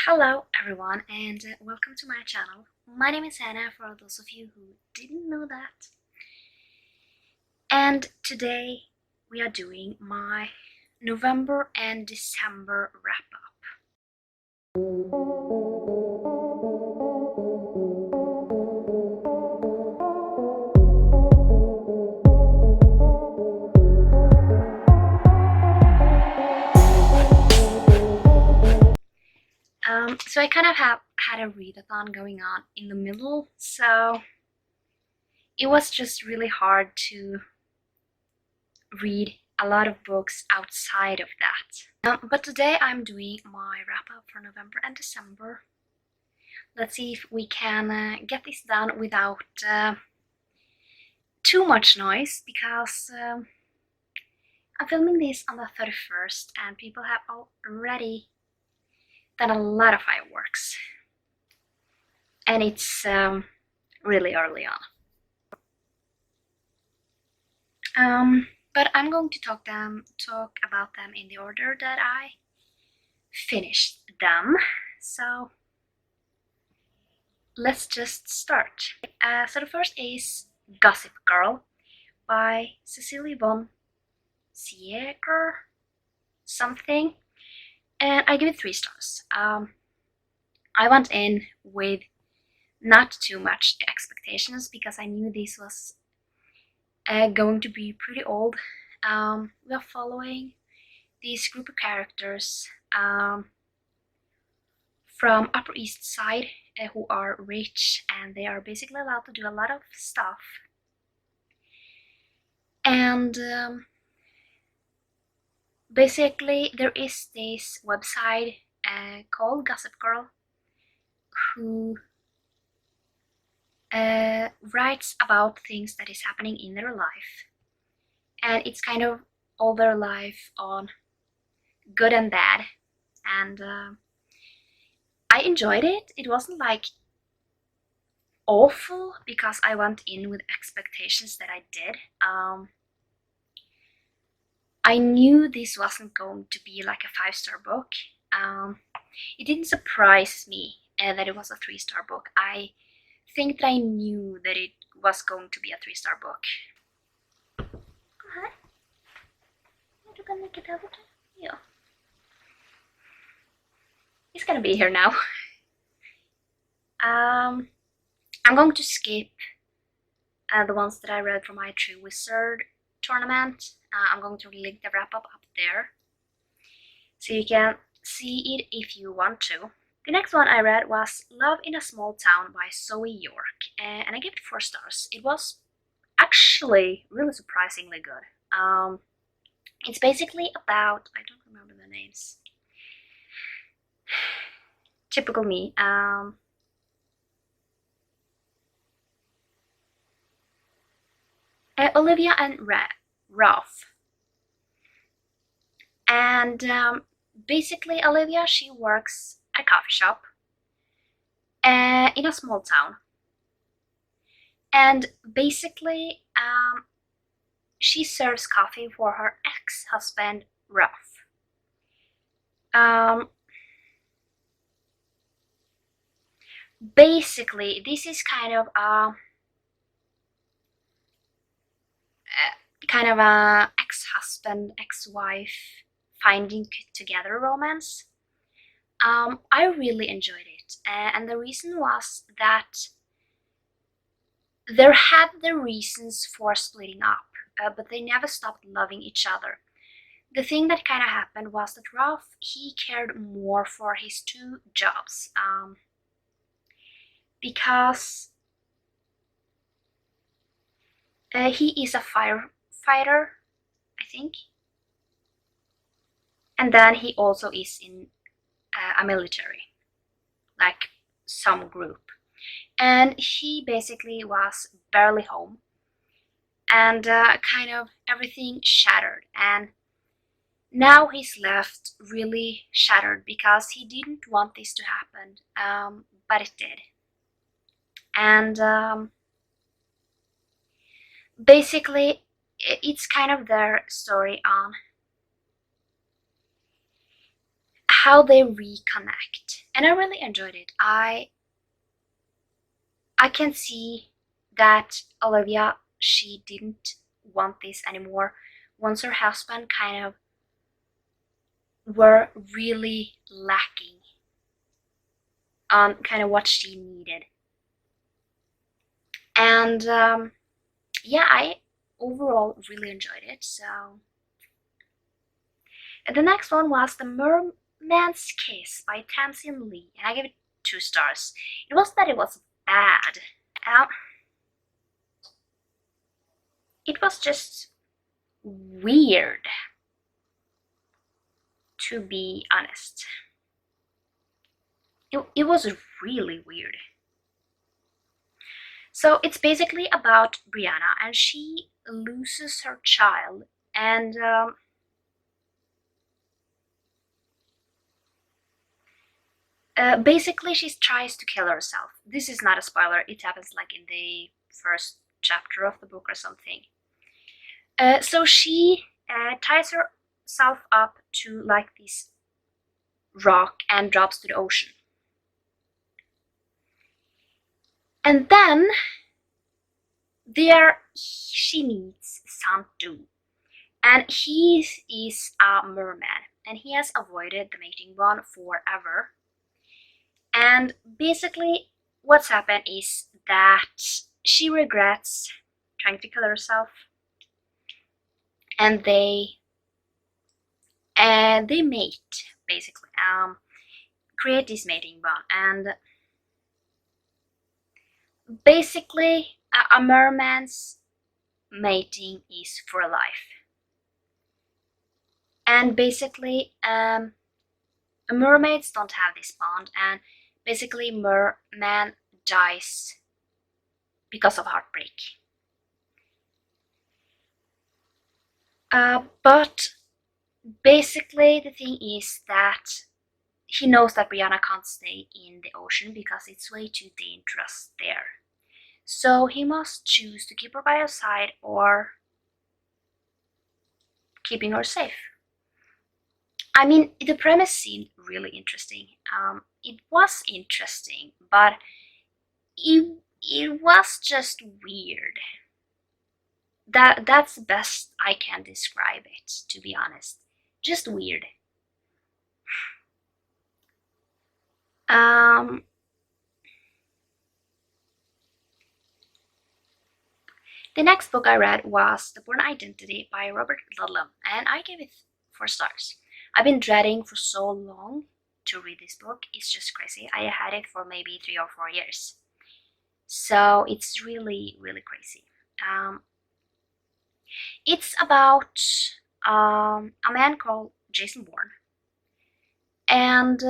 Hello everyone and welcome to my channel. My name is Hannah for those of you who didn't know that. And today we are doing my November and December wrap up. So I kind of had a readathon going on in the middle, so it was just really hard to read a lot of books outside of that. But today I'm doing my wrap up for November and December. Let's see if we can get this done without too much noise, because I'm filming this on the 31st and people have already done a lot of fireworks. And it's really early on. But I'm going to talk about them in the order that I finished them. So let's just start. So the first is Gossip Girl by Cecilia von Sieger something, and I give it 3 stars. I went in with not too much expectations because I knew this was going to be pretty old. We are following these group of characters from Upper East Side who are rich, and they are basically allowed to do a lot of stuff. And basically there is this website called Gossip Girl who writes about things that is happening in their life, and it's kind of all their life on good and bad. And I enjoyed it. It wasn't like awful because I went in with expectations that I did. I knew this wasn't going to be like a 5-star book. It didn't surprise me that it was a 3-star book. I think that I knew that it was going to be a 3-star book. Yeah. He's gonna be here now. I'm going to skip the ones that I read from my True Wizard tournament. I'm going to link the wrap-up up there, so you can see it if you want to. The next one I read was Love in a Small Town by Zoe York, and I gave it 4 stars. It was actually really surprisingly good. It's basically about, I don't remember the names. Typical me. Olivia and Ralph. And basically Olivia, she works at a coffee shop in a small town. And basically she serves coffee for her ex-husband Ralph. Basically this is kind of a ex-husband, ex-wife finding together romance. I really enjoyed it, and the reason was that there had their reasons for splitting up, but they never stopped loving each other. The thing that kind of happened was that Ralph, he cared more for his 2 jobs, because he is a firefighter, I think, and then he also is in a military, like some group, and he basically was barely home, and kind of everything shattered, and now he's left really shattered because he didn't want this to happen, but it did. And basically it's kind of their story on how they reconnect. and I really enjoyed it. I can see that Olivia, she didn't want this anymore once her husband kind of were really lacking on kind of what she needed. And yeah, I overall really enjoyed it. So, and the next one was the Mermaids Case by Tamsin Lee, and I gave it 2 stars. It wasn't that it was bad. It was just weird, to be honest. It was really weird. So it's basically about Brianna, and she loses her child, and basically she tries to kill herself. This is not a spoiler, it happens like in the first chapter of the book or something. So she ties herself up to like this rock and drops to the ocean. And then there she meets Santu, and he is a merman, and he has avoided the mating bond forever. And basically what's happened is that she regrets trying to kill herself, and they mate, basically, create this mating bond. And basically a merman's mating is for life, and basically mermaids don't have this bond, and basically merman dies because of heartbreak. But basically the thing is that he knows that Brianna can't stay in the ocean because it's way too dangerous there. So he must choose to keep her by his side or keeping her safe. I mean, the premise seemed really interesting. It was interesting, but it was just weird. That's the best I can describe it, to be honest. Just weird. The next book I read was The Bourne Identity by Robert Ludlum, and I gave it 4 stars. I've been dreading for so long to read this book. It's just crazy. I had it for maybe 3 or 4 years. So it's really, really crazy. It's about a man called Jason Bourne, and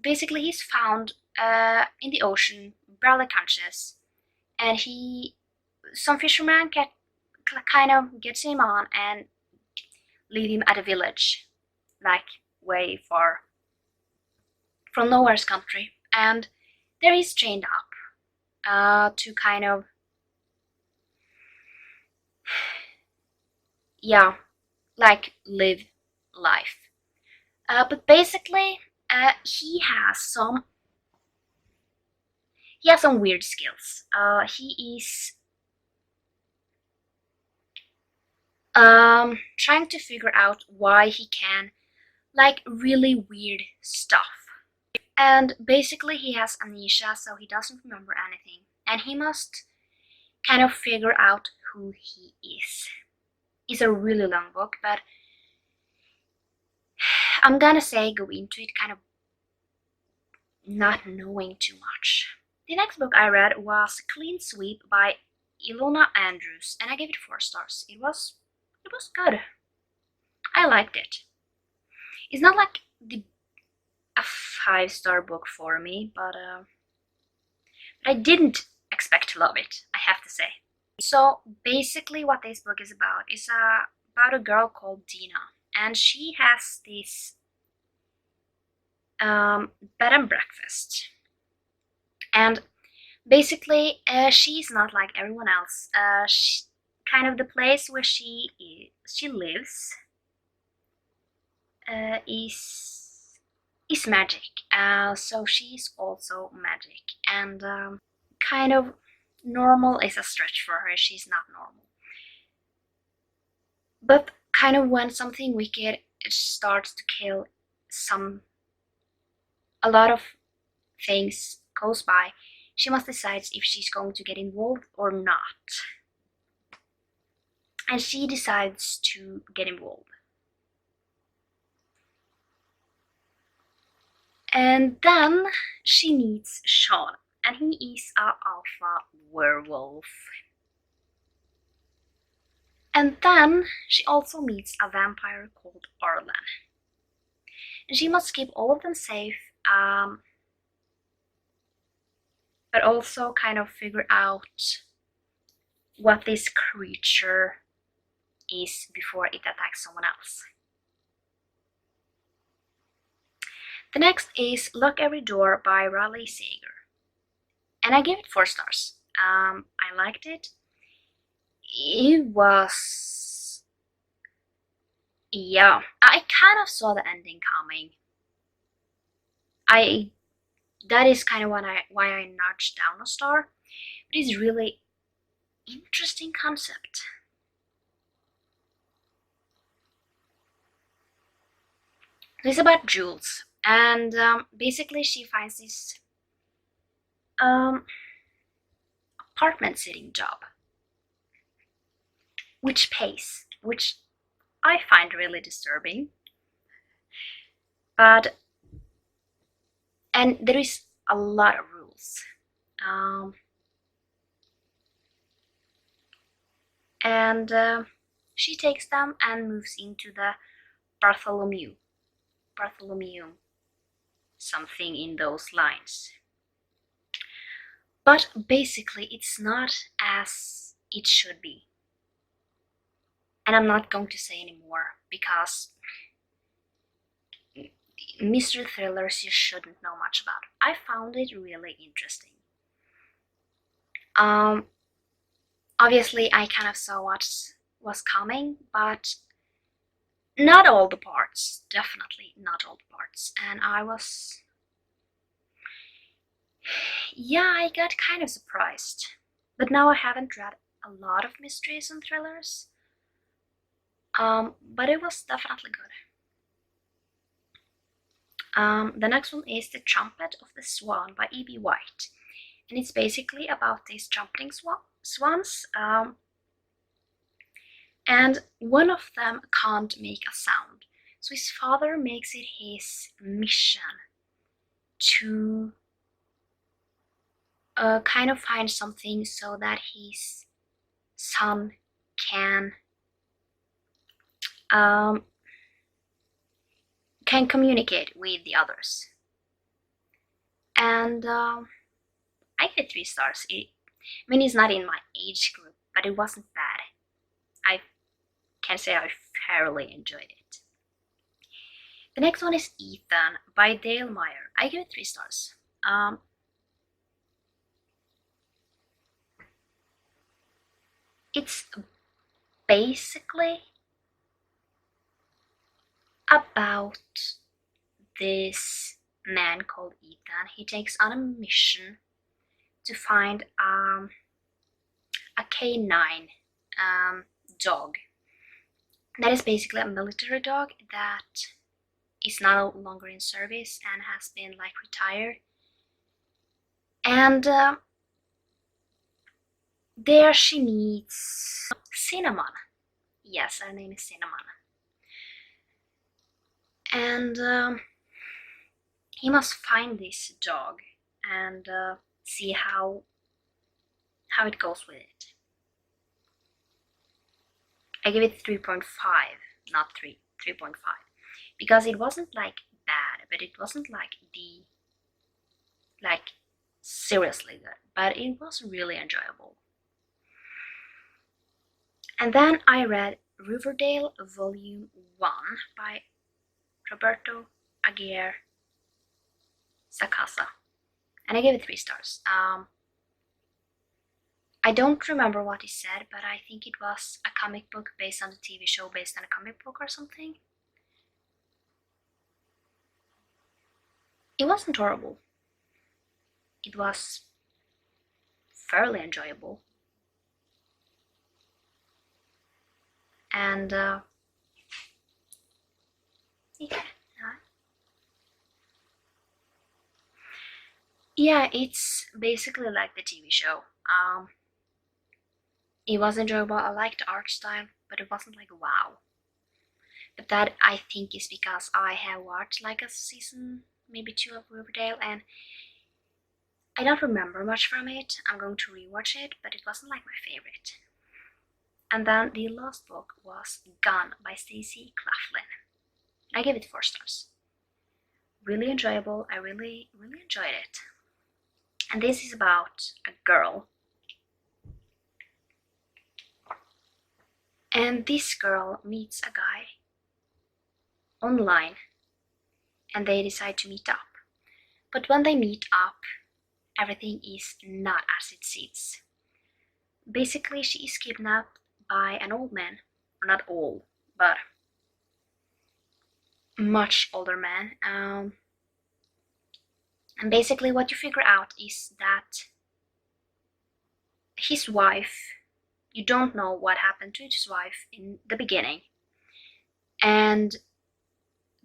basically he's found in the ocean, barely conscious, and some fisherman kind of gets him on and leave him at a village, like way far from nowhere's country, and there he's chained up to kind of, yeah, like live life. But basically he has some weird skills. He is trying to figure out why he can like really weird stuff. And basically he has amnesia, so he doesn't remember anything, and he must kind of figure out who he is. It's a really long book, but I'm gonna say go into it kind of not knowing too much. The next book I read was Clean Sweep by Ilona Andrews, and I gave it 4 stars. It was good. I liked it. It's not like a 5-star book for me, but I didn't expect to love it, I have to say. So basically what this book is about a girl called Dina, and she has this bed and breakfast, and basically she's not like everyone else. Kind of the place where she lives is is magic. So she's also magic, and kind of normal is a stretch for her. She's not normal, but kind of when something wicked starts to kill a lot of things goes by, she must decide if she's going to get involved or not. And she decides to get involved. And then she meets Swan, and he is an alpha werewolf. And then she also meets a vampire called Arlen. And she must keep all of them safe, but also kind of figure out what this creature is before it attacks someone else. The next is Lock Every Door by Raleigh Sager. And I gave it 4 stars. I liked it. It was... yeah, I kind of saw the ending coming. That is kind of why I notched down a star. It is really interesting concept. It's about Jules, and basically she finds this apartment sitting job, which pays, which I find really disturbing. And there is a lot of rules. She takes them and moves into the Bartholomew, something in those lines. But basically it's not as it should be. And I'm not going to say anymore, because mystery thrillers you shouldn't know much about. I found it really interesting. Obviously I kind of saw what was coming, but not all the parts, definitely not all the parts. And yeah, I got kind of surprised. But now I haven't read a lot of mysteries and thrillers. But it was definitely good. The next one is The Trumpet of the Swan by E.B. White. And it's basically about these trumpeting swans. And one of them can't make a sound. So his father makes it his mission to kind of find something so that his son can communicate with the others. And I get 3 stars. I mean, it's not in my age group, but it wasn't bad. I can say I fairly enjoyed it. The next one is Ethan by Dale Meyer. I give it 3 stars. It's basically about this man called Ethan. He takes on a mission to find a canine dog. That is basically a military dog that is no longer in service and has been like retired. And there she meets Cinnamon. Yes, her name is Cinnamon. And he must find this dog and see how it goes with it. I give it 3.5, not 3.5, because it wasn't like bad, but it wasn't like seriously good, but it was really enjoyable. And then I read Riverdale Volume 1 by Roberto Aguirre Sacasa, and I gave it 3 stars. I don't remember what he said, but I think it was a comic book based on the TV show based on a comic book or something. It wasn't horrible. It was fairly enjoyable. And yeah, it's basically like the TV show. It was enjoyable. I liked the art style, but it wasn't like wow. But that I think is because I have watched like a season, maybe 2 of Riverdale, and I don't remember much from it. I'm going to rewatch it, but it wasn't like my favorite. And then the last book was Gone by Stacey Claflin. I gave it 4 stars. Really enjoyable. I really enjoyed it. And this is about a girl. And this girl meets a guy online and they decide to meet up. But when they meet up, everything is not as it seems. Basically, she is kidnapped by an old man, or not old, but much older man. And basically what you figure out is that his wife, you don't know what happened to his wife in the beginning, and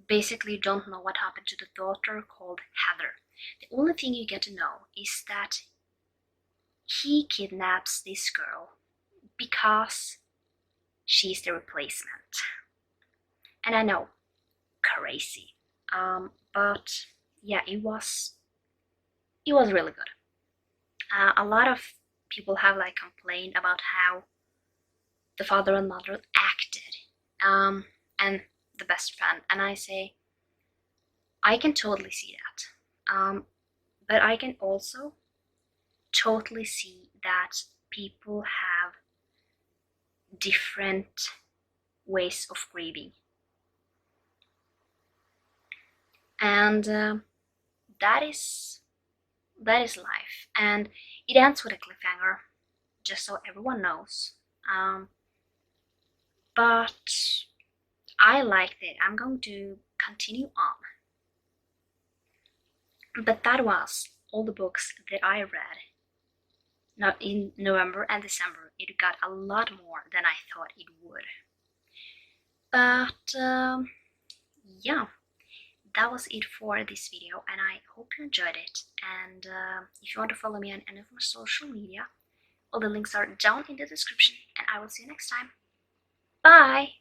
basically you don't know what happened to the daughter called Heather. The only thing you get to know is that he kidnaps this girl because she's the replacement. And I know, crazy, but yeah, it was really good. A lot of people have like complained about how the father and mother acted, and the best friend, and I say I can totally see that, but I can also totally see that people have different ways of grieving, and that is life. And it ends with a cliffhanger, just so everyone knows. But I liked it. I'm going to continue on. But that was all the books that I read. Not in November and December. It got a lot more than I thought it would. But yeah, that was it for this video, and I hope you enjoyed it. And if you want to follow me on any of my social media, all the links are down in the description, and I will see you next time. Bye!